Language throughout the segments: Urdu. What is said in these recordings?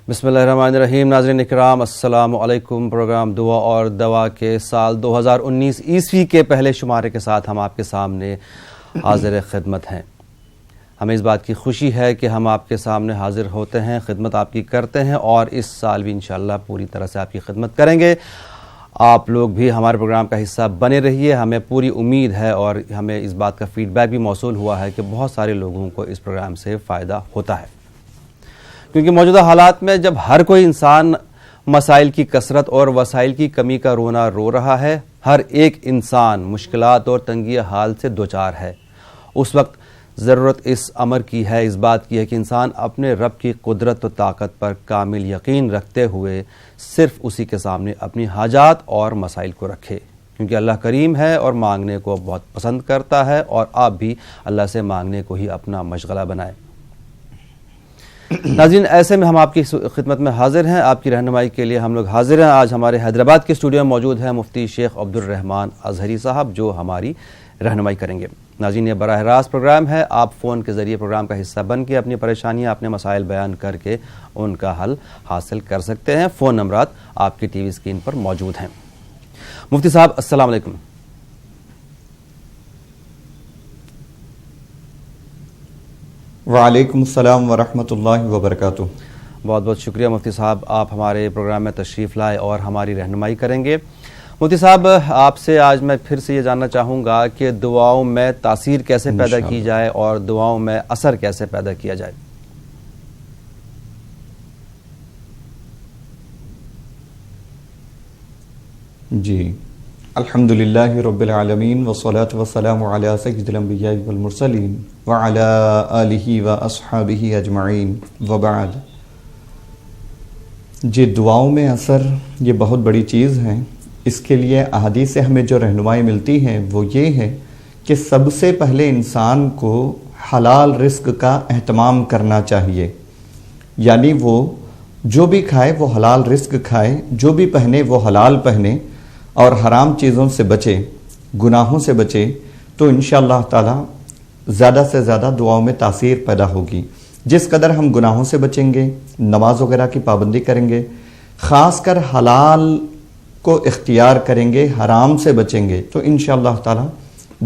بسم اللہ الرحمن الرحیم. ناظرین اکرام السلام علیکم. پروگرام دعا اور دوا کے سال 2019 عیسوی کے پہلے شمارے کے ساتھ ہم آپ کے سامنے حاضر خدمت ہیں. ہمیں اس بات کی خوشی ہے کہ ہم آپ کے سامنے حاضر ہوتے ہیں, خدمت آپ کی کرتے ہیں, اور اس سال بھی انشاءاللہ پوری طرح سے آپ کی خدمت کریں گے. آپ لوگ بھی ہمارے پروگرام کا حصہ بنے رہیے. ہمیں پوری امید ہے اور ہمیں اس بات کا فیڈ بیک بھی موصول ہوا ہے کہ بہت سارے لوگوں کو اس پروگرام سے فائدہ ہوتا ہے, کیونکہ موجودہ حالات میں جب ہر کوئی انسان مسائل کی کثرت اور وسائل کی کمی کا رونا رو رہا ہے, ہر ایک انسان مشکلات اور تنگی حال سے دوچار ہے, اس وقت ضرورت اس امر کی ہے, اس بات کی ہے کہ انسان اپنے رب کی قدرت و طاقت پر کامل یقین رکھتے ہوئے صرف اسی کے سامنے اپنی حاجات اور مسائل کو رکھے, کیونکہ اللہ کریم ہے اور مانگنے کو بہت پسند کرتا ہے, اور آپ بھی اللہ سے مانگنے کو ہی اپنا مشغلہ بنائیں. ناظرین, ایسے میں ہم آپ کی خدمت میں حاضر ہیں, آپ کی رہنمائی کے لیے ہم لوگ حاضر ہیں. آج ہمارے حیدرآباد کے اسٹوڈیو میں موجود ہیں مفتی شیخ عبد الرحمن اظہری صاحب, جو ہماری رہنمائی کریں گے. ناظرین, یہ براہ راست پروگرام ہے, آپ فون کے ذریعے پروگرام کا حصہ بن کے اپنی پریشانیاں, اپنے مسائل بیان کر کے ان کا حل حاصل کر سکتے ہیں. فون نمبرات آپ کی ٹی وی اسکرین پر موجود ہیں. مفتی صاحب السلام علیکم. وعلیکم السلام ورحمۃ اللہ وبرکاتہ. بہت بہت شکریہ مفتی صاحب, آپ ہمارے پروگرام میں تشریف لائے اور ہماری رہنمائی کریں گے. مفتی صاحب, آپ سے آج میں پھر سے یہ جاننا چاہوں گا کہ دعاؤں میں تاثیر کیسے پیدا کی جائے اور دعاؤں میں اثر کیسے پیدا کیا جائے. جی, الحمدللہ رب العالمین والصلاة والسلام علی سید الانبیاء والمرسلین وعلی آلہ واصحابہ اجمعین وبعد. جی, دعاؤں میں اثر یہ بہت بڑی چیز ہے. اس کے لیے احادیث سے ہمیں جو رہنمائی ملتی ہے وہ یہ ہے کہ سب سے پہلے انسان کو حلال رزق کا اہتمام کرنا چاہیے, یعنی وہ جو بھی کھائے وہ حلال رزق کھائے, جو بھی پہنے وہ حلال پہنے, اور حرام چیزوں سے بچے, گناہوں سے بچے, تو انشاءاللہ تعالی زیادہ سے زیادہ دعاؤں میں تاثیر پیدا ہوگی. جس قدر ہم گناہوں سے بچیں گے, نماز وغیرہ کی پابندی کریں گے, خاص کر حلال کو اختیار کریں گے, حرام سے بچیں گے, تو انشاءاللہ تعالی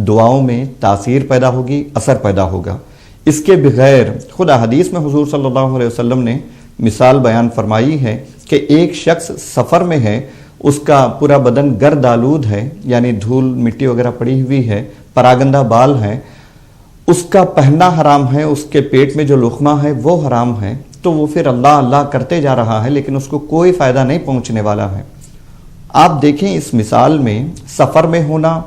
دعاؤں میں تاثیر پیدا ہوگی, اثر پیدا ہوگا. اس کے بغیر خود حدیث میں حضور صلی اللہ علیہ وسلم نے مثال بیان فرمائی ہے کہ ایک شخص سفر میں ہے, اس کا پورا بدن گرد آلود ہے, یعنی دھول مٹی وغیرہ پڑی ہوئی ہے, پراگندہ بال ہے, اس کا پہننا حرام ہے, اس کے پیٹ میں جو لقمہ ہے وہ حرام ہے, تو وہ پھر اللہ اللہ کرتے جا رہا ہے لیکن اس کو کوئی فائدہ نہیں پہنچنے والا ہے. آپ دیکھیں اس مثال میں سفر میں ہونا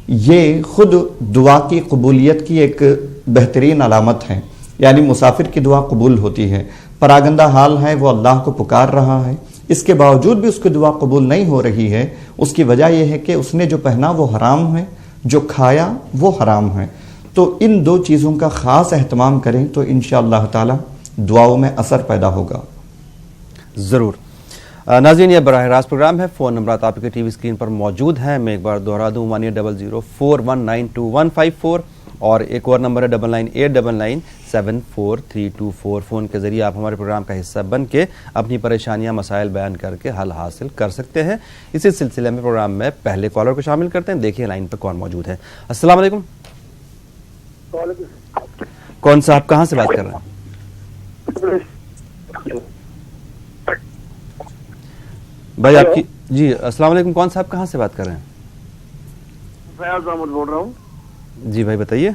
یہ خود دعا کی قبولیت کی ایک بہترین علامت ہے, یعنی مسافر کی دعا قبول ہوتی ہے. پراگندہ حال ہے, وہ اللہ کو پکار رہا ہے, اس کے باوجود بھی اس کی دعا قبول نہیں ہو رہی ہے. اس کی وجہ یہ ہے کہ اس نے جو پہنا وہ حرام ہے, جو کھایا وہ حرام ہے. تو ان دو چیزوں کا خاص اہتمام کریں تو انشاءاللہ تعالی دعاؤں میں اثر پیدا ہوگا. ضرور. ناظرین, یہ براہ راست پروگرام ہے, فون نمبرات آپ کے ٹی وی اسکرین پر موجود ہیں. میں ایک بار دوہرا دوں, 180041922154, اور ایک اور نمبر ہے 9989974324. فون کے ذریعے آپ ہمارے پروگرام کا حصہ بن کے اپنی پریشانیاں, مسائل بیان کر کے حل حاصل کر سکتے ہیں. اسی سلسلے میں پروگرام میں پہلے کالر کو شامل کرتے ہیں. دیکھیں لائن پہ کون موجود ہے. السلام علیکم. کون صاحب کہاں سے بات کر رہے ہیں؟ بھائی آپ کی, جی السلام علیکم, کون صاحب کہاں سے بات کر رہے ہیں؟ فیاض احمد بول رہا ہوں. جی بھائی بتائیے.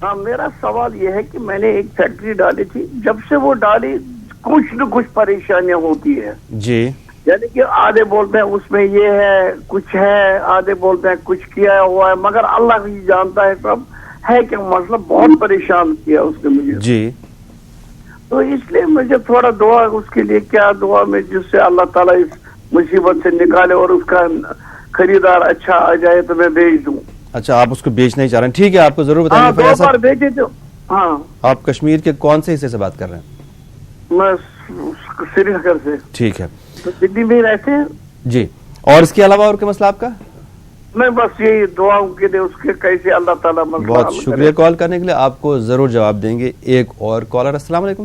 ہاں, میرا سوال یہ ہے کہ میں نے ایک فیکٹری ڈالی تھی, جب سے وہ ڈالی کچھ نہ کچھ پریشانیاں ہوتی ہے. جی, یعنی کہ آدھے بولتے ہیں اس میں یہ ہے کچھ ہے, آدھے بولتے ہیں کچھ کیا ہوا ہے, مگر اللہ ہی جانتا ہے سب ہے کہ مسئلہ بہت پریشان کیا اس نے مجھے. جی, تو اس لیے مجھے تھوڑا دعا, اس کے لیے کیا دعا میں جس سے اللہ تعالیٰ اس مصیبت سے نکالے اور اس کا خریدار اچھا آ جائے تو میں بیچ دوں. اچھا, آپ اس کو بیچنا ہی چاہ رہے ہیں. ٹھیک ہے, آپ کو ضرور بتائیں گے. 2 بار بیچے تو. ہاں, آپ کشمیر کے کون سے حصے سے بات کر رہے ہیں؟ میں سری نگر سے. ٹھیک ہے, تو دلی میں رہتے ہیں. جی, اور اس کے علاوہ اور کیا مسئلہ آپ کا؟ میں بس یہی دعاؤں کے لیے اس کے کیسے اللہ تعالیٰ مسئلہ. بہت شکریہ کال کرنے کے لیے, آپ کو ضرور جواب دیں گے. ایک اور کالر. السلام علیکم.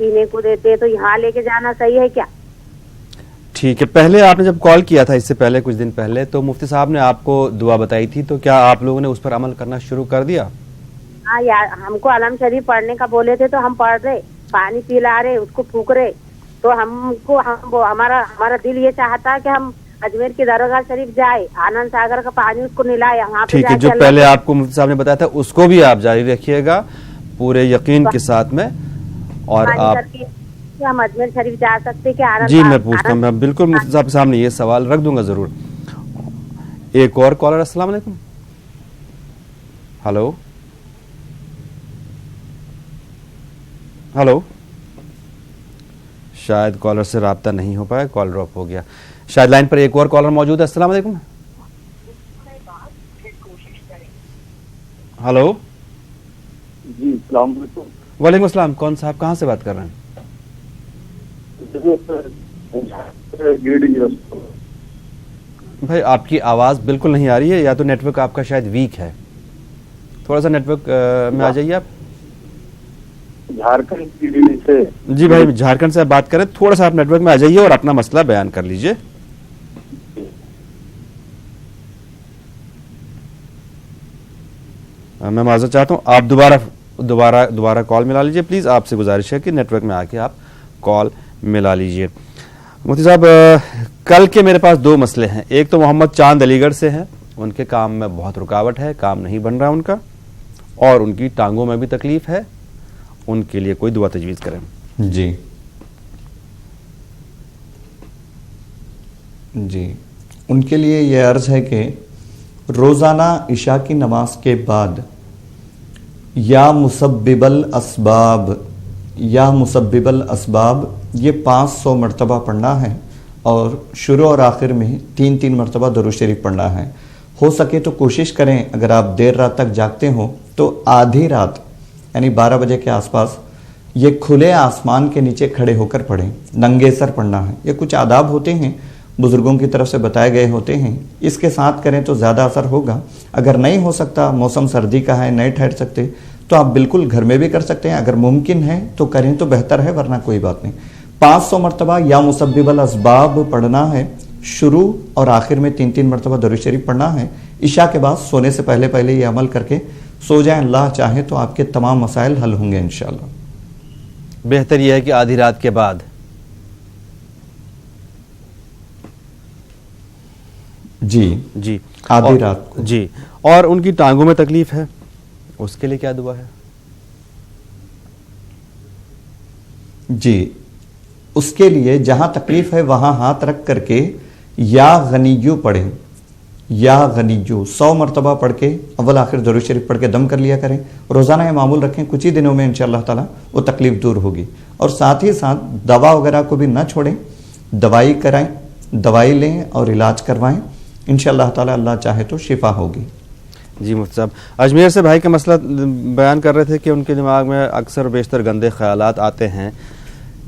پینے کو دیتے, تو یہاں لے کے جانا صحیح ہے کیا؟ ٹھیک ہے. پہلے آپ نے جب کال کیا تھا اس سے پہلے کچھ دن پہلے تو مفتی صاحب نے آپ کو دعا بتائی تھی, تو کیا آپ لوگوں نے اس پر عمل کرنا شروع کر دیا؟ ہاں یار, ہم کو علم شریف پڑھنے کا بولے تھے تو ہم پڑھ رہے, پانی پلا رہے, اس کو پھونک رہے, تو ہم کو ہمارا دل یہ چاہتا کہ ہم اجمیر کی درگاہ شریف جائے, آنند ساگر کا پانی اس کو نلائے وہاں پہ. ٹھیک ہے, جو پہلے آپ کو مفتی صاحب نے بتایا تھا اس کو بھی آپ جاری رکھیے گا پورے یقین کے ساتھ میں. اور آپ ہم اجمیر شریف جا سکتے کہ آنند؟ جی میں پوچھتا ہوں, میں بالکل مفتی صاحب کے سامنے یہ سوال رکھ دوں گا ضرور. ایک اور کالر. السلام علیکم. ہلو ہلو, شاید کالر سے رابطہ نہیں ہو پایا, کال ڈراپ ہو گیا. شاید لائن پر ایک اور کالر موجود ہے. السلام علیکم. ہلو. جی السلام علیکم. وعلیکم السلام. کون صاحب کہاں سے بات کر رہے ہیں؟ بھائی آپ کی آواز بالکل نہیں آ رہی ہے, یا تو نیٹ ورک آپ کا شاید ویک ہے, تھوڑا سا نیٹ ورک میں آ جائیے آپ. جھارکھنڈ سے. جی بھائی جھارکھنڈ سے آپ بات کریں, تھوڑا سا آپ نیٹ ورک میں آ جائیے اور اپنا مسئلہ بیان کر لیجئے. میں معذرت چاہتا ہوں, آپ دوبارہ کال ملا لیجئے پلیز. آپ سے گزارش ہے کہ نیٹ ورک میں آ کے آپ کال ملا لیجئے. مفتی صاحب, کل کے میرے پاس دو مسئلے ہیں. ایک تو محمد چاند علی گڑھ سے ہیں, ان کے کام میں بہت رکاوٹ ہے, کام نہیں بن رہا ان کا, اور ان کی ٹانگوں میں بھی تکلیف ہے, ان کے لیے کوئی دعا تجویز کریں. جی جی, ان کے لیے یہ عرض ہے کہ روزانہ عشاء کی نماز کے بعد یا مسبب الاسباب یہ 500 مرتبہ پڑھنا ہے, اور شروع اور آخر میں 3 مرتبہ درود شریف پڑھنا ہے. ہو سکے تو کوشش کریں, اگر آپ دیر رات تک جاگتے ہوں تو آدھی رات یعنی 12 بجے کے آس پاس یہ کھلے آسمان کے نیچے کھڑے ہو کر پڑھیں, ننگے سر پڑھنا ہے. یہ کچھ آداب ہوتے ہیں, بزرگوں کی طرف سے بتائے گئے ہوتے ہیں, اس کے ساتھ کریں تو زیادہ اثر ہوگا. اگر نہیں ہو سکتا, موسم سردی کا ہے, نہیں ٹھہر سکتے, تو آپ بالکل گھر میں بھی کر سکتے ہیں. اگر ممکن ہے تو کریں تو بہتر ہے, ورنہ کوئی بات نہیں. 500 مرتبہ یا مسبب الاسباب پڑھنا ہے, شروع اور آخر میں 3 مرتبہ درود شریف پڑھنا ہے. عشاء کے بعد سونے سے پہلے یہ عمل کر کے سو جائیں, اللہ چاہے تو آپ کے تمام مسائل حل ہوں گے انشاءاللہ. بہتر یہ ہے کہ آدھی رات کے بعد. جی آدھی رات کو. جی, اور ان کی ٹانگوں میں تکلیف ہے, اس کے لیے کیا دعا ہے؟ جی, اس کے لیے جہاں تکلیف ہے وہاں ہاتھ رکھ کر کے یا غنیو پڑھیں, یا غنیو 100 مرتبہ پڑھ کے اول آخر درود شریف پڑھ کے دم کر لیا کریں. روزانہ یہ معمول رکھیں, کچھ ہی دنوں میں انشاءاللہ تعالی وہ تکلیف دور ہوگی. اور ساتھ ہی ساتھ دوا وغیرہ کو بھی نہ چھوڑیں, دوائی کرائیں, دوائی لیں اور علاج کروائیں, انشاءاللہ تعالی اللہ چاہے تو شفا ہوگی. جی مفتی صاحب, اجمیر سے بھائی کا مسئلہ بیان کر رہے تھے کہ ان کے دماغ میں اکثر و بیشتر گندے خیالات آتے ہیں,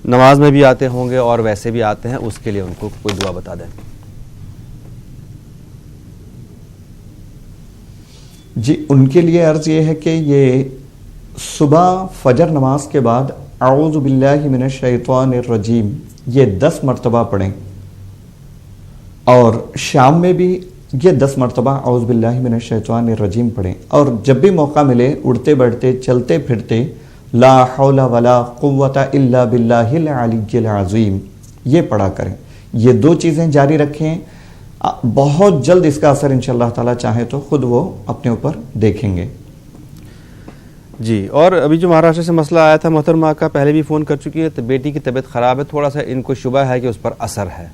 نماز میں بھی آتے ہوں گے اور ویسے بھی آتے ہیں, اس کے لیے ان کو کوئی دعا بتا دیں. جی, ان کے لیے عرض یہ ہے کہ یہ صبح فجر نماز کے بعد اعوذ باللہ من الشیطان الرجیم یہ 10 مرتبہ پڑھیں, اور شام میں بھی یہ 10 مرتبہ اعوذ باللہ من الشیطان الرجیم پڑھیں. اور جب بھی موقع ملے اڑتے بیٹھتے چلتے پھرتے لا حول ولا قوت الا باللہ العلی العظیم یہ پڑھا کریں. یہ 2 چیزیں جاری رکھیں, بہت جلد اس کا اثر انشاءاللہ تعالی چاہے تو خود وہ اپنے اوپر دیکھیں گے. جی, اور ابھی جو مہاراشٹر سے مسئلہ آیا تھا, محترمہ کا پہلے بھی فون کر چکی ہے, تو بیٹی کی طبیعت خراب ہے, تھوڑا سا ان کو شبہ ہے کہ اس پر اثر ہے.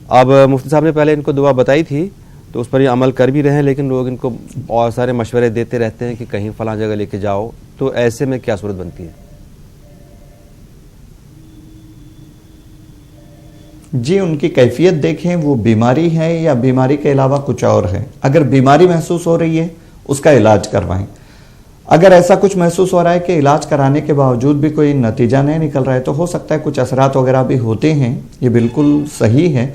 اب مفتی صاحب نے پہلے ان کو دعا بتائی تھی تو اس پر یہ عمل کر بھی رہے ہیں, لیکن لوگ ان کو اور سارے مشورے دیتے رہتے ہیں کہ کہیں فلاں جگہ لے کے جاؤ, تو ایسے میں کیا صورت بنتی ہے؟ جی, ان کی کیفیت دیکھیں, وہ بیماری ہے یا بیماری کے علاوہ کچھ اور ہے. اگر بیماری محسوس ہو رہی ہے اس کا علاج کروائیں. اگر ایسا کچھ محسوس ہو رہا ہے کہ علاج کرانے کے باوجود بھی کوئی نتیجہ نہیں نکل رہا ہے, تو ہو سکتا ہے کچھ اثرات وغیرہ بھی ہوتے ہیں, یہ بالکل صحیح ہے.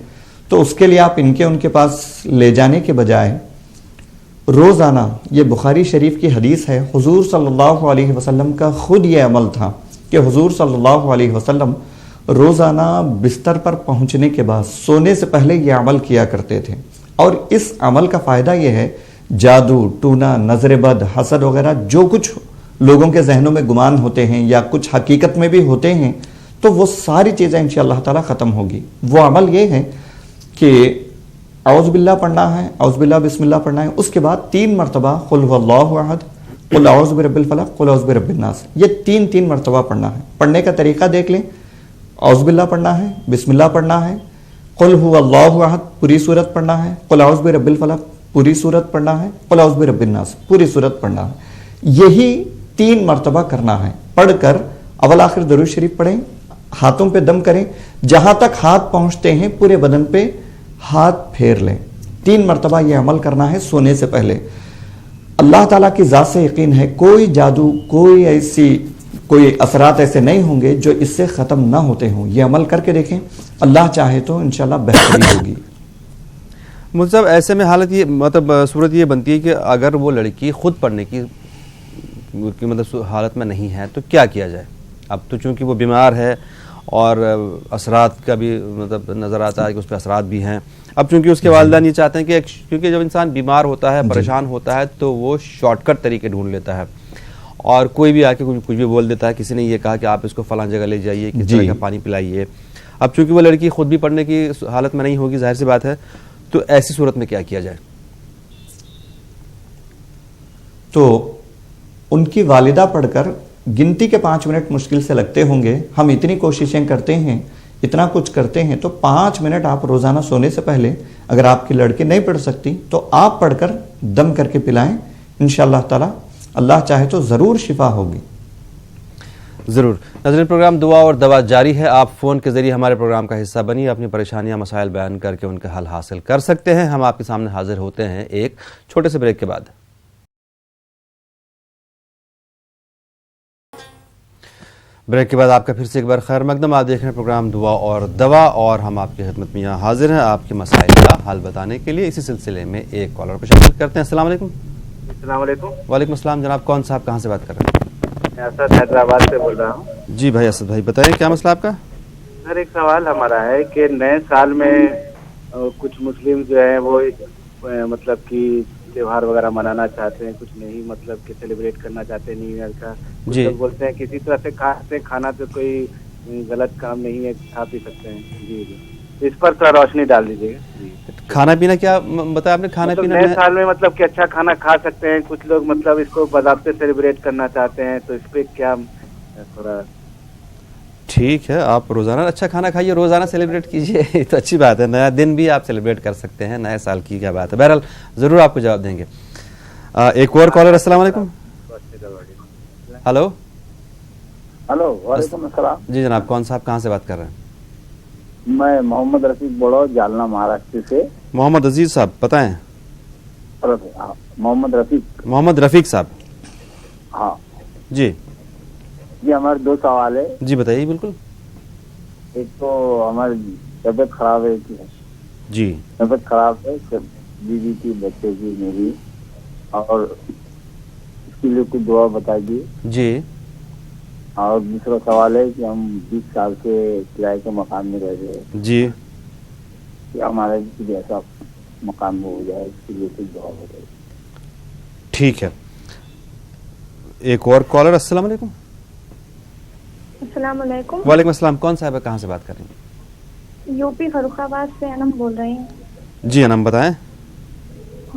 تو اس کے لیے آپ ان کے پاس لے جانے کے بجائے روزانہ, یہ بخاری شریف کی حدیث ہے, حضور صلی اللہ علیہ وسلم کا خود یہ عمل تھا کہ حضور صلی اللہ علیہ وسلم روزانہ بستر پر پہنچنے کے بعد سونے سے پہلے یہ عمل کیا کرتے تھے، اور اس عمل کا فائدہ یہ ہے جادو، ٹونا، نظر بد، حسد وغیرہ جو کچھ لوگوں کے ذہنوں میں گمان ہوتے ہیں یا کچھ حقیقت میں بھی ہوتے ہیں تو وہ ساری چیزیں انشاءاللہ تعالی ختم ہوگی۔ وہ عمل یہ ہے کہ اعوذ باللہ پڑھنا ہے، اعوذ باللہ بسم اللہ پڑھنا ہے، اس کے بعد 3 مرتبہ قل هو اللہ احد، قل اعوذ برب الفلق، قل اعوذ برب الناس، یہ 3 مرتبہ پڑھنا ہے۔ پڑھنے کا طریقہ دیکھ لیں، اعوذ باللہ پڑھنا ہے، بسم اللہ پڑھنا ہے، قل هو اللہ احد پوری صورت پڑھنا ہے، قل اعوذ برب الفلق پوری صورت پڑھنا ہے، قل اعوذ برب الناس پوری صورت پڑھنا ہے۔ یہی 3 مرتبہ کرنا ہے۔ پڑھ کر اول آخر درود شریف پڑھیں، ہاتھوں پہ دم کریں، جہاں تک ہاتھ پہنچتے ہیں پورے بدن پہ ہاتھ پھیر لیں۔ 3 مرتبہ یہ عمل کرنا ہے سونے سے پہلے۔ اللہ تعالیٰ کی ذات سے یقین ہے کوئی جادو، کوئی اثرات ایسے نہیں ہوں گے جو اس سے ختم نہ ہوتے ہوں۔ یہ عمل کر کے دیکھیں، اللہ چاہے تو انشاءاللہ بہتری ہوگی۔ مفتی صاحب ایسے میں حالت یہ مطلب صورت یہ بنتی ہے کہ اگر وہ لڑکی خود پڑھنے کی مطلب حالت میں نہیں ہے تو کیا کیا جائے؟ اب تو چونکہ وہ بیمار ہے اور اثرات کا بھی مطلب نظر آتا ہے کہ اس پہ اثرات بھی ہیں۔ اب چونکہ اس کے والدین یہ چاہتے ہیں کہ کیونکہ جب انسان بیمار ہوتا ہے، پریشان ہوتا ہے تو وہ شارٹ کٹ طریقے ڈھونڈ لیتا ہے، اور کوئی بھی آ کے کچھ بھی بول دیتا ہے۔ کسی نے یہ کہا کہ آپ اس کو فلاں جگہ لے جائیے، کس طرح کا پانی پلائیے۔ اب چونکہ وہ لڑکی خود بھی پڑھنے کی حالت میں نہیں ہوگی، ظاہر سی بات ہے، تو ایسی صورت میں کیا کیا جائے؟ تو ان کی والدہ پڑھ کر گنتی کے 5 منٹ مشکل سے لگتے ہوں گے۔ ہم اتنی کوششیں کرتے ہیں، اتنا کچھ کرتے ہیں، تو 5 منٹ آپ روزانہ سونے سے پہلے اگر آپ کی لڑکی نہیں پڑھ سکتی تو آپ پڑھ کر دم کر کے پلائیں، انشاءاللہ تعالی اللہ چاہے تو ضرور شفا ہوگی۔ ضرور ناظرین، پروگرام دعا اور دوا جاری ہے۔ آپ فون کے ذریعے ہمارے پروگرام کا حصہ بنیے، اپنی پریشانیاں مسائل بیان کر کے ان کا حل حاصل کر سکتے ہیں۔ ہم آپ کے سامنے حاضر ہوتے ہیں ایک چھوٹے سے بریک کے بعد۔ بریک کے بعد آپ کا پھر سے ایک بار خیر مقدم۔ آپ دیکھ رہے ہیں پروگرام دعا اور دوا، اور ہم آپ کی خدمت میں یہاں حاضر ہیں آپ کے مسائل کا حل بتانے کے لیے۔ اسی سلسلے میں ایک کالر کو شامل کرتے ہیں۔ السلام علیکم۔ السلام علیکم۔ وعلیکم السلام جناب، کون صاحب کہاں سے بات کر رہے ہیں؟ میں اسد حیدرآباد سے بول رہا ہوں۔ جی بھائی اسد بھائی بتائیں کیا مسئلہ آپ کا؟ سر ایک سوال ہمارا ہے کہ نئے سال میں کچھ مسلم جو ہیں وہ مطلب کہ تہوار وغیرہ منانا چاہتے ہیں، کچھ نہیں مطلب کہ سیلیبریٹ کرنا چاہتے ہیں نیو ایئر کا۔ جی لوگ بولتے ہیں کسی طرح سے کھانا تو کوئی غلط کام نہیں ہے، کھا پی سکتے ہیں۔ جی جی اس پر تھوڑا روشنی ڈال دیجیے گا۔ جی کھانا پینا کیا بتایا آپ نے؟ کھانا مطلب پینا نئے سال میں مطلب کہ اچھا کھانا کھا سکتے ہیں، کچھ لوگ مطلب اس کو باضابطے سیلیبریٹ کرنا چاہتے ہیں، تو اس پہ کیا تھوڑا؟ ٹھیک ہے، آپ روزانہ اچھا کھانا کھائیے، روزانہ سیلیبریٹ کیجئے، یہ تو اچھی بات ہے۔ نیا دن بھی آپ سیلیبریٹ کر سکتے ہیں، نئے سال کی کیا بات ہے۔ بہرحال ضرور آپ کو جواب دیں گے۔ ایک اور کالر۔ السلام علیکم۔ ہلو ہلو، وعلیکم السلام۔ جی جناب، کون صاحب کہاں سے بات کر رہے ہیں؟ میں محمد رفیق بول رہا ہوں، جالنا مہاراشٹر سے۔ محمد عزیز صاحب بتائیں۔ محمد رفیق صاحب۔ ہاں جی جی، ہمارے 2 سوال ہے۔ جی بتائیے بالکل۔ ایک تو ہماری طبیعت خراب ہے، جی طبیعت خراب ہے بیوی کی، بچے کی، میری، اور اس کے لیے کچھ دعا بتائیے۔ جی اور دوسرا سوال ہے کہ ہم 20 سال سے کرائے کے مکان میں رہ رہے ہیں، جی کہ ہمارا بھی ایسا مکان ہو جائے، اس کے لیے کچھ دعا بتائیے۔ ٹھیک ہے، ایک اور کالر۔ السلام علیکم۔ السلام علیکم۔ وعلیکم السلام، کون صاحب ہے کہاں سے بات کر رہی ہیں؟ یو پی فروخ آباد سے انم بول رہی ہوں۔ جی انم بتائیں۔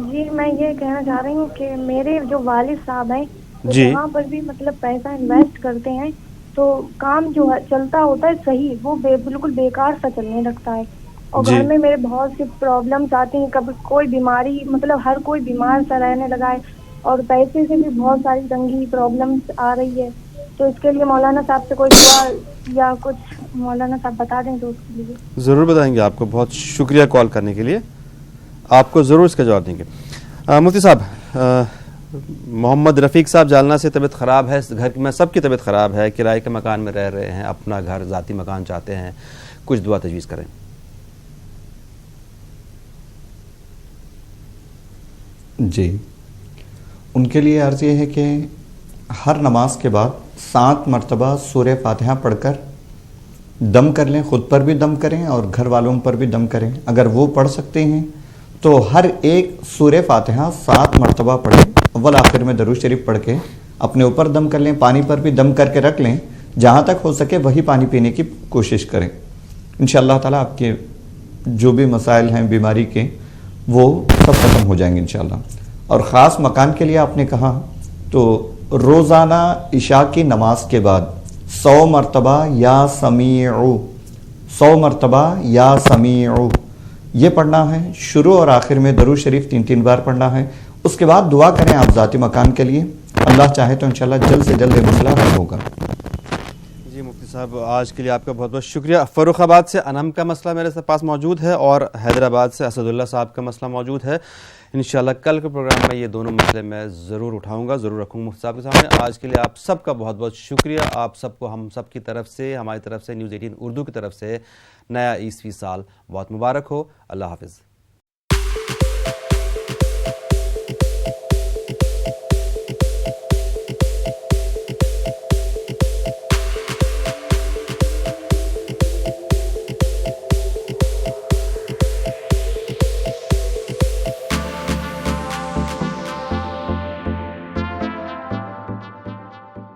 جی میں یہ کہنا چاہ رہی ہوں کہ میرے جو والد صاحب ہیں جی وہاں پر بھی مطلب پیسہ انویسٹ کرتے ہیں تو کام جو چلتا ہوتا ہے صحیح، وہ بالکل بیکار سا چلنے لگتا ہے، اور گھر میں میرے بہت سی پرابلمس آتی ہیں، کبھی کوئی بیماری، مطلب ہر کوئی بیمار سا رہنے لگا ہے، اور پیسے سے بھی بہت ساری تنگی پرابلمس آ رہی ہے، تو اس کے لیے مولانا صاحب سے کوئی سوال یا کچھ مولانا صاحب بتا دیں تو اس کے لیے۔ ضرور بتائیں گے آپ کو، بہت شکریہ کال کرنے کے لیے، آپ کو ضرور اس کا جواب دیں گے۔ مفتی صاحب، محمد رفیق صاحب جالنا سے طبیعت خراب ہے، گھر میں سب کی طبیعت خراب ہے، کرائے کے مکان میں رہ رہے ہیں، اپنا گھر ذاتی مکان چاہتے ہیں، کچھ دعا تجویز کریں۔ جی ان کے لیے عرض یہ ہے کہ ہر نماز کے بعد 7 مرتبہ سورہ فاتحہ پڑھ کر دم کر لیں. خود پر بھی دم کریں اور گھر والوں پر بھی دم کریں. اگر وہ پڑھ سکتے ہیں تو ہر ایک سورہ فاتحہ 7 مرتبہ پڑھیں. اول آخر میں درود شریف پڑھ کے اپنے اوپر دم کر لیں. پانی پر بھی دم کر کے رکھ لیں. جہاں تک ہو سکے وہی پانی پینے کی کوشش کریں. انشاءاللہ تعالیٰ آپ کے جو بھی مسائل ہیں بیماری کے وہ سب ختم ہو جائیں گے انشاءاللہ. اور خاص مکان کے لیے آپ نے کہا تو روزانہ عشاء کی نماز کے بعد 100 مرتبہ یا سمیعو 100 مرتبہ یا سمیعو یہ پڑھنا ہے. شروع اور آخر میں درود شریف 3 بار پڑھنا ہے. اس کے بعد دعا کریں آپ ذاتی مکان کے لیے. اللہ چاہے تو انشاءاللہ جلد سے جلد یہ مسئلہ حل ہوگا. جی مفتی صاحب آج کے لیے آپ کا بہت بہت شکریہ. فروخ آباد سے انم کا مسئلہ میرے پاس موجود ہے اور حیدرآباد سے اسد اللہ صاحب کا مسئلہ موجود ہے. انشاءاللہ کل کے پروگرام میں یہ دونوں مسئلے میں ضرور اٹھاؤں گا, ضرور رکھوں گا مفتی صاحب کے سامنے. آج کے لیے آپ سب کا بہت بہت شکریہ. آپ سب کو ہم سب کی طرف سے, ہماری طرف سے, نیوز 18 اردو کی طرف سے نیا عیسوی سال بہت مبارک ہو. اللہ حافظ.